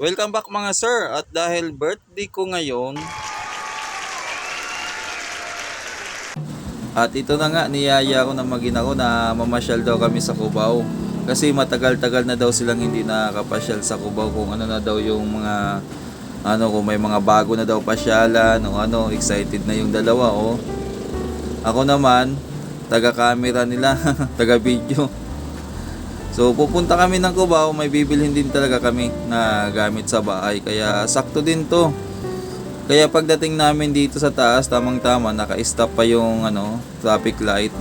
Welcome back mga sir, at dahil birthday ko ngayon, at ito na nga, niyaya ko na mag-ina ko na mamasyal daw kami sa Cubao. Kasi matagal-tagal na daw silang hindi nakakapasyal sa Cubao, kung ano na daw yung mga kung may mga bago na daw pasyalan o excited na yung dalawa oh. Ako naman, taga-camera nila, taga-video. So pupunta kami ng Cubao, may bibilhin din talaga kami na gamit sa bahay, kaya sakto din to. Kaya pagdating namin dito sa taas, tamang-tama naka-stop pa yung traffic light.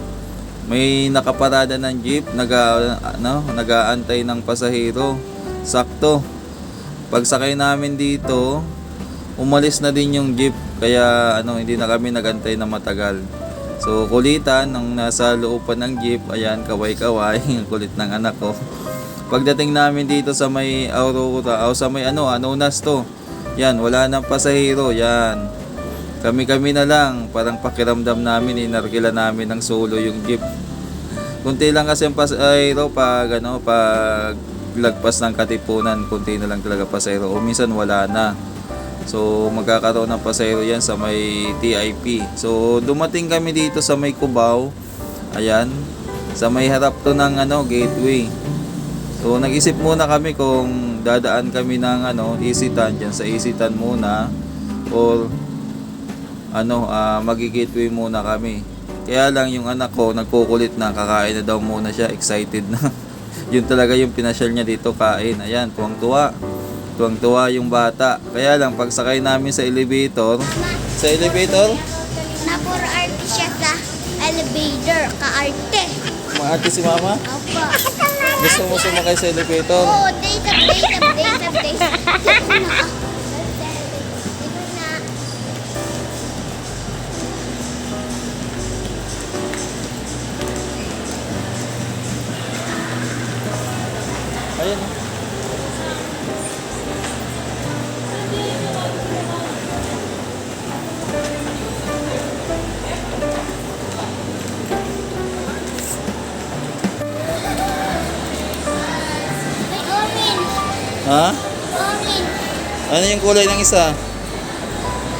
May nakaparada ng jeep, nag-aantay ng pasahero. Sakto. Pagsakay namin dito, umalis na din yung jeep, kaya hindi na kami nagantay na matagal. So kulitan nang nasa looban ng jeep, ayan, kaway-kaway, ang kulit ng anak ko. Pagdating namin dito sa may Aurora, sa may Anonas to. Yan, wala nang pasahero, yan. Kami-kami na lang, parang pakiramdam namin, inargila namin ng solo yung jeep. Kunti lang kasi ang pasahero pag lagpas ng Katipunan, kunti na lang talaga pasahero. O minsan wala na. So magkakaroon ng pasahero yan sa may TIP. So dumating kami dito sa may Cubao. Ayan, sa may harap to ng gateway. So nag-isip muna kami kung dadaan kami ng Isitan, dyan sa Isitan muna, or magi-gateway muna kami. Kaya lang yung anak ko nagkukulit na, kakain na daw muna siya, excited na. Yun talaga yung pinasyal niya dito, kain. Ayan, tuwang-tuwa. Tuwang-tuwa yung bata. Kaya lang pagsakay namin sa elevator, Na for arte siya sa elevator, ka-arte. maarte si mama. Opo. Gusto mo sumakay sa elevator? Oo, days of days of days of days. Dito na. Dito na. Ayan. May orange. Ha? Orange. Ano yung kulay ng isa?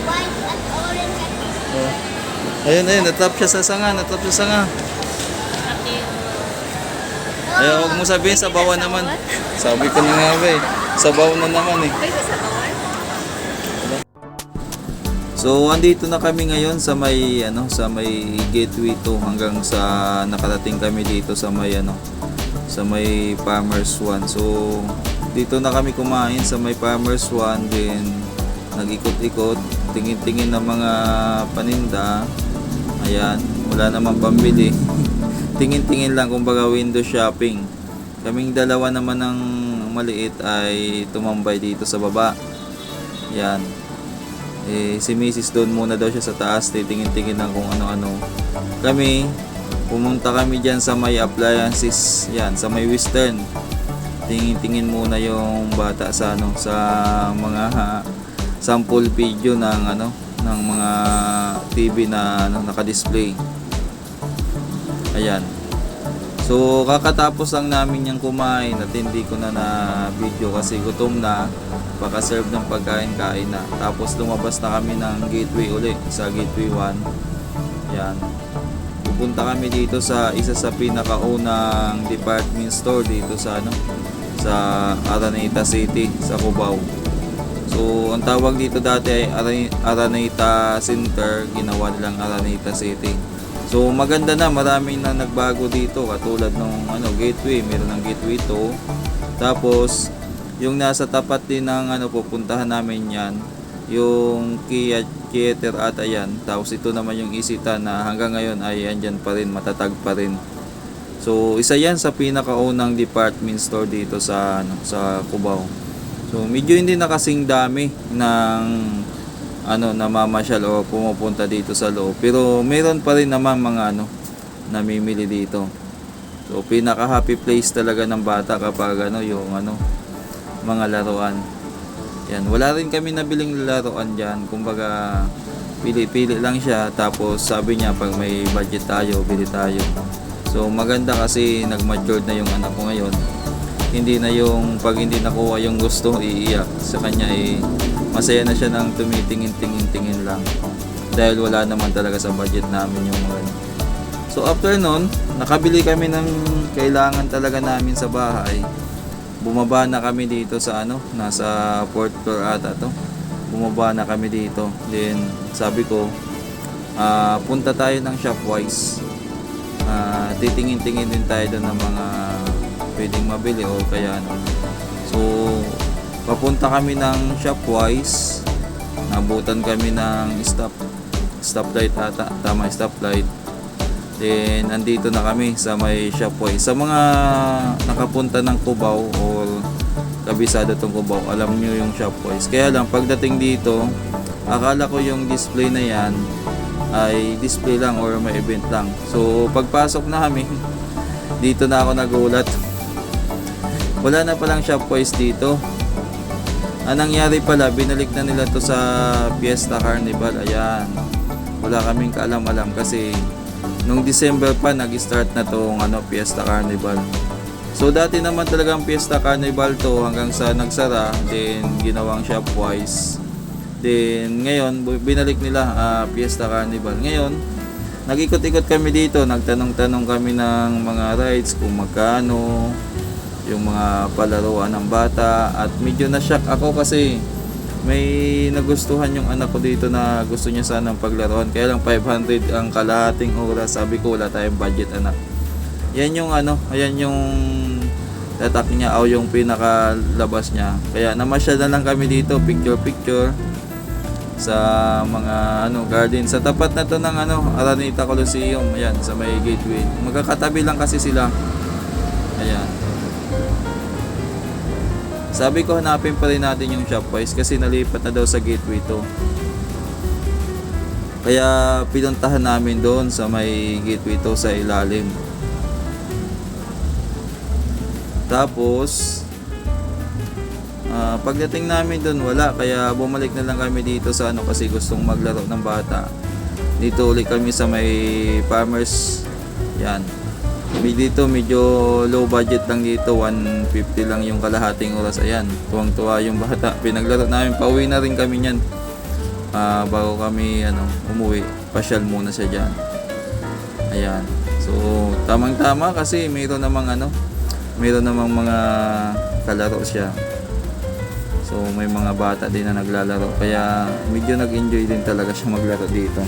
White at orange at Oh. Ayun, natrap siya sa sanga, Ay, huwag mo sabihin, sabawan naman. Sabi ko na nga ba eh. Sabaw na naman eh. So, andito na kami ngayon sa may Gateway 2 hanggang sa nakarating kami dito sa may Farmers 1. So, dito na kami kumain sa may Farmers 1, din nag-ikot-ikot, tingin-tingin ng mga paninda. Ayan, wala namang pambili. Tingin-tingin lang, kumbaga window shopping. Kaming dalawa naman ng maliit ay tumambay dito sa baba. Yan. Si Mrs. doon muna daw siya sa taas, titingin-tingin lang kung ano-ano. Pumunta kami dyan sa may appliances, yan, sa may Western. Tingin-tingin muna yung bata sa mga sample video ng mga TV na naka-display. Ayan. So kakatapos lang namin yung kumain at hindi ko na video kasi gutom na, baka serve ng pagkain-kain na. Tapos lumabas na kami ng gateway uli, sa gateway 1. Yan. Pupunta kami dito sa isa sa pinakaunang department store dito sa Araneta City, sa Cubao. So ang tawag dito dati ay Araneta Center, ginawa nilang Araneta City. So maganda na, marami na nagbago dito, katulad ng gateway, meron ng gateway 2. Tapos yung nasa tapat din ng pupuntahan namin yan, yung Kia Theater ata yan. Tapos ito naman yung Isitan na hanggang ngayon ay andyan pa rin, matatag pa rin. So isa yan sa pinakaunang department store dito sa Cubao. So medyo hindi na kasing dami ng namamasyal o pumupunta dito sa loob, pero meron pa rin naman mga namimili dito. So pinaka happy place talaga ng bata kapag yung mga laruan. Yan, wala rin kami nabiling laruan diyan, kumbaga pili-pili lang siya, tapos sabi niya pag may budget tayo, bili tayo. So maganda kasi nag-matured na yung anak ko ngayon. hindi na yung pag hindi nakuha yung gusto, iiyak. Sa kanya masaya na siya ng tumitingin-tingin-tingin lang. Dahil wala naman talaga sa budget namin yung mga ano. So after nun, nakabili kami ng kailangan talaga namin sa bahay. Bumaba na kami dito sa nasa 4th floor ata to. Bumaba na kami dito. Then sabi ko, punta tayo ng Shopwise. Titingin-tingin din tayo doon ng mga pwedeng mabili o kaya ano. So papunta kami ng Shopwise. Nabutan kami ng stoplight ata. Tama, stoplight. Then, andito na kami sa may Shopwise. Sa mga nakapunta ng Cubao or kabisado tong Cubao, alam nyo yung Shopwise. Kaya lang, pagdating dito, akala ko yung display na yan ay display lang or may event lang. So, pagpasok namin, dito na ako nagulat. Wala na palang Shopwise dito. Ang nangyari pala, binalik na nila to sa Fiesta Carnival. Ayan. Wala kaming kaalam-alam kasi nung December pa nag-start na tong Fiesta Carnival. So dati naman talagang Fiesta Carnival to hanggang sa nagsara, then ginawang Shopwise. Then ngayon binalik nila Fiesta Carnival. Ngayon nag-ikot-ikot kami dito, nagtanong-tanong kami ng mga rides kung magkano yung mga palaruan ng bata, at medyo na-shock ako kasi may nagustuhan yung anak ko dito na gusto niya sanang paglaruan. Kaya lang 500 ang kalahating oras. Sabi ko wala tayong budget, anak. Yan yung ayan yung tatak niya o yung pinakalabas niya. Kaya namasyal na lang kami dito, picture sa mga garden. Sa tapat na to ng Araneta Coliseum. Ayan, sa may gateway. Magkakatabi lang kasi sila. Ayan. Sabi ko hanapin pa rin natin yung Shopwise kasi nalipat na daw sa gateway to. Kaya pinuntahan namin doon sa may gateway to sa ilalim. Tapos pagdating namin doon wala, kaya bumalik na lang kami dito sa kasi gustong maglaro ng bata. Dito ulit kami sa may Farmers. Yan. Dito medyo low budget lang dito, 150 lang yung kalahating oras. Ayan, tuwang-tuwa yung bata. Pinaglaro namin, pauwi na rin kami niyan. Bago kami umuwi, pasyal muna siya diyan. Ayan. So, tamang-tama kasi mayroon namang mga kalaro siya. So, may mga bata din na naglalaro. Kaya medyo nag-enjoy din talaga siya maglaro dito.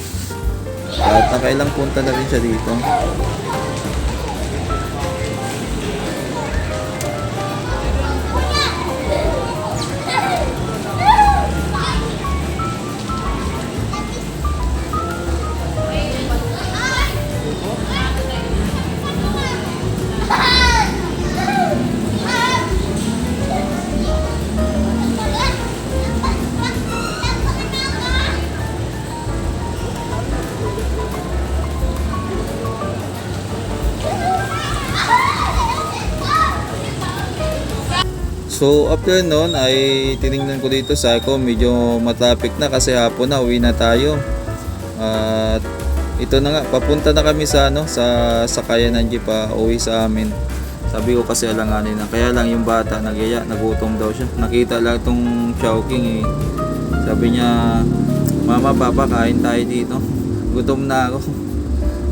At nakailang punta na rin siya dito. So after nun ay tinignan ko dito sa ako, medyo matraffic na kasi hapon na, uwi na tayo. At ito na nga, papunta na kami sa sakayan ng jeep uwi sa amin. Sabi ko kasi alanganin na, kaya lang yung bata nagyaya, nagutom daw siya. Nakita lang tong Chowking Sabi niya, mama, papa, kain tayo dito. Gutom na ako.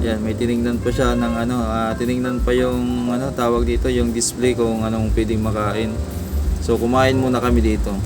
Yan, may tinignan pa siya ng tinignan pa yung tawag dito, yung display kung anong pwedeng makain. So kumain muna kami dito.